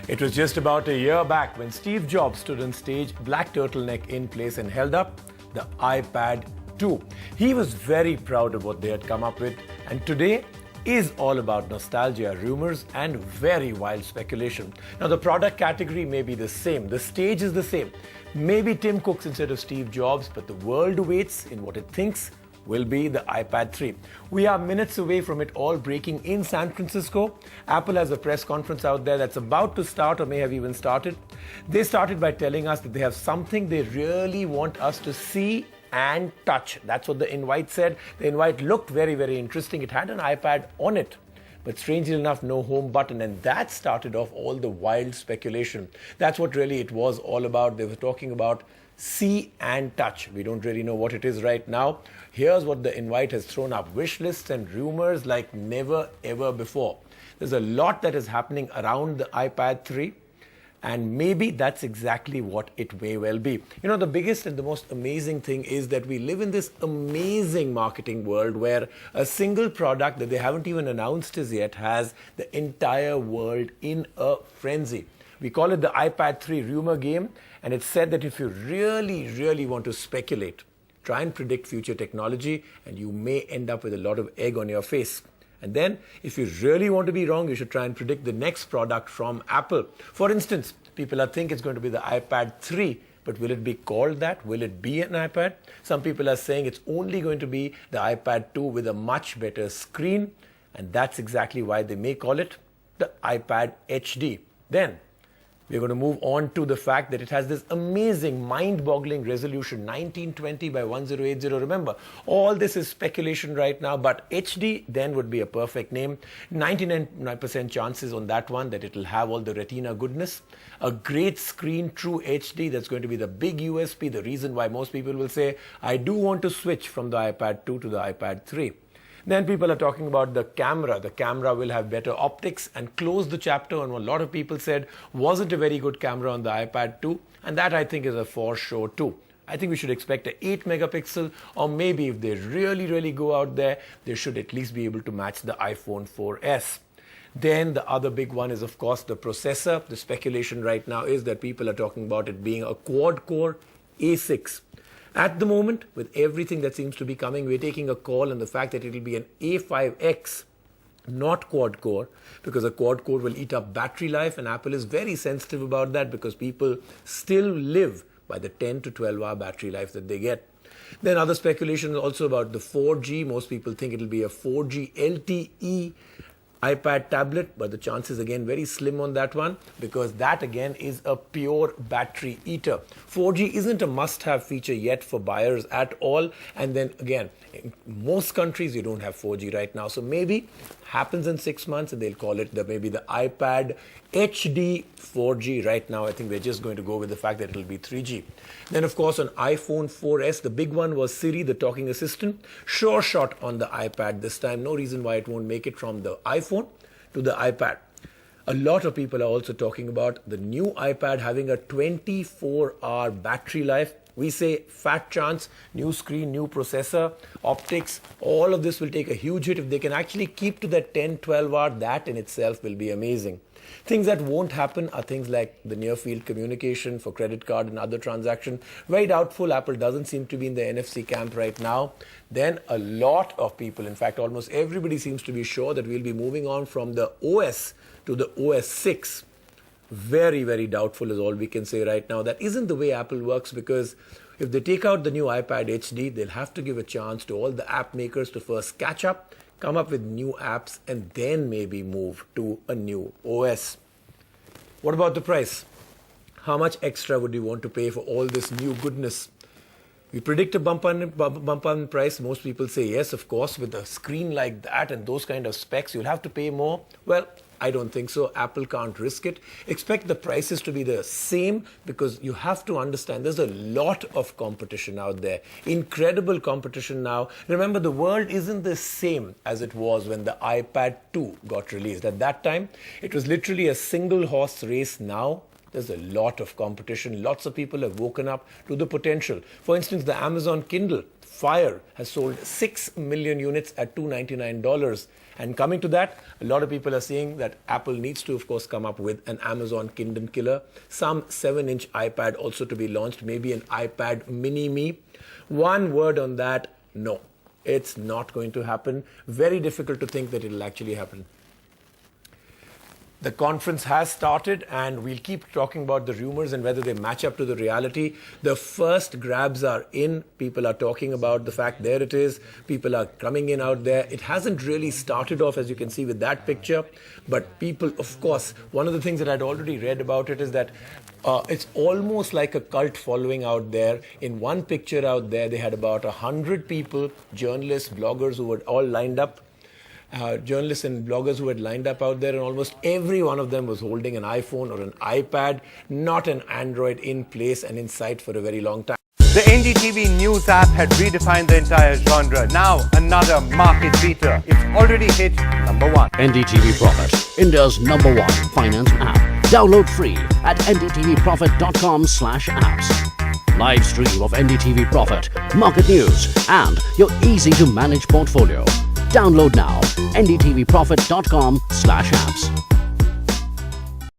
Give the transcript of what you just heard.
It was just about a year back when Steve Jobs stood on stage, black turtleneck in place, and held up the iPad 2. He was very proud of what they had come up with, and today is all about nostalgia, rumors, and very wild speculation. Now, the product category may be the same, the stage is the same. Maybe Tim Cook's instead of Steve Jobs, but the world waits in what it thinks will be the iPad 3. We are minutes away from it all breaking in San Francisco. Apple has a press conference out there that's about to start or may have even started. They started by telling us that they have something they really want us to see and touch. That's what the invite said. The invite looked very, very interesting. It had an iPad on it, but strangely enough, no home button. And that started off all the wild speculation. That's what really it was all about. They were talking about see and touch. We don't really know what it is right now. Here's what the invite has thrown up. Wish lists and rumors like never ever before. There's a lot that is happening around the iPad 3. And maybe that's exactly what it may well be. You know, the biggest and the most amazing thing is that we live in this amazing marketing world where a single product that they haven't even announced as yet has the entire world in a frenzy. We call it the iPad 3 rumor game, and it's said that if you really, really want to speculate, try and predict future technology, and you may end up with a lot of egg on your face. And then, if you really want to be wrong, you should try and predict the next product from Apple. For instance, people think it's going to be the iPad 3, but will it be called that? Will it be an iPad? Some people are saying it's only going to be the iPad 2 with a much better screen, and that's exactly why they may call it the iPad HD. Then, we're going to move on to the fact that it has this amazing, mind-boggling resolution, 1920 by 1080. Remember, all this is speculation right now, but HD then would be a perfect name. 99% chances on that one that it will have all the Retina goodness. A great screen, true HD, that's going to be the big USP, the reason why most people will say, I do want to switch from the iPad 2 to the iPad 3. Then people are talking about the camera. The camera will have better optics and close the chapter on what a lot of people said wasn't a very good camera on the iPad 2. And that I think is a for sure too. I think we should expect an 8 megapixel, or maybe if they really, really go out there, they should at least be able to match the iPhone 4S. Then the other big one is, of course, the processor. The speculation right now is that people are talking about it being a quad-core A6. At the moment, with everything that seems to be coming, we're taking a call on the fact that it will be an A5X, not quad-core, because a quad-core will eat up battery life, and Apple is very sensitive about that because people still live by the 10 to 12-hour battery life that they get. Then other speculation is also about the 4G. Most people think it will be a 4G LTE iPad tablet, but the chances again very slim on that one because that again is a pure battery eater. 4G isn't a must-have feature yet for buyers at all, and then again, in most countries you don't have 4G right now, so maybe happens in 6 months and they'll call it maybe the iPad HD 4G. Right now I think we're just going to go with the fact that it'll be 3G. Then of course on iPhone 4S, the big one was Siri, the talking assistant. Sure shot on the iPad this time. No reason why it won't make it from the iPhone to the iPad. A lot of people are also talking about the new iPad having a 24-hour battery life. We say fat chance, new screen, new processor, optics, all of this will take a huge hit. If they can actually keep to that 10-12 hour, that in itself will be amazing. Things that won't happen are things like the near-field communication for credit card and other transactions. Very doubtful. Apple doesn't seem to be in the NFC camp right now. Then a lot of people, in fact almost everybody seems to be sure that we'll be moving on from the OS to the OS 6. Very, very doubtful is all we can say right now. That isn't the way Apple works, because if they take out the new iPad HD, they'll have to give a chance to all the app makers to first catch up, come up with new apps, and then maybe move to a new OS. What about the price? How much extra would you want to pay for all this new goodness? We predict a bump on price. Most people say yes, of course, with a screen like that and those kind of specs, you'll have to pay more. Well, I don't think so. Apple can't risk it. Expect the prices to be the same because you have to understand there's a lot of competition out there. Incredible competition now. Remember, the world isn't the same as it was when the iPad 2 got released. At that time, it was literally a single horse race. Now, there's a lot of competition. Lots of people have woken up to the potential. For instance, the Amazon Kindle Fire has sold 6 million units at $299. And coming to that, a lot of people are saying that Apple needs to, of course, come up with an Amazon Kindle killer. Some 7-inch iPad also to be launched, maybe an iPad Mini-Me. One word on that, no, it's not going to happen. Very difficult to think that it'll actually happen. The conference has started, and we'll keep talking about the rumors and whether they match up to the reality. The first grabs are in. People are talking about the fact there it is. People are coming in out there. It hasn't really started off, as you can see with that picture. But people, of course, one of the things that I'd already read about it is that it's almost like a cult following out there. In one picture out there, they had about 100 people, journalists, bloggers who were all lined up. Journalists and bloggers who had lined up out there, and almost every one of them was holding an iPhone or an iPad, not an Android, in place and in sight for a very long time. The NDTV News app had redefined the entire genre. Now, another market beater. It's already hit #1. NDTV Profit, India's #1 finance app. Download free at ndtvprofit.com/apps. Live stream of NDTV Profit, market news, and your easy-to-manage portfolio. Download now, ndtvprofit.com/apps.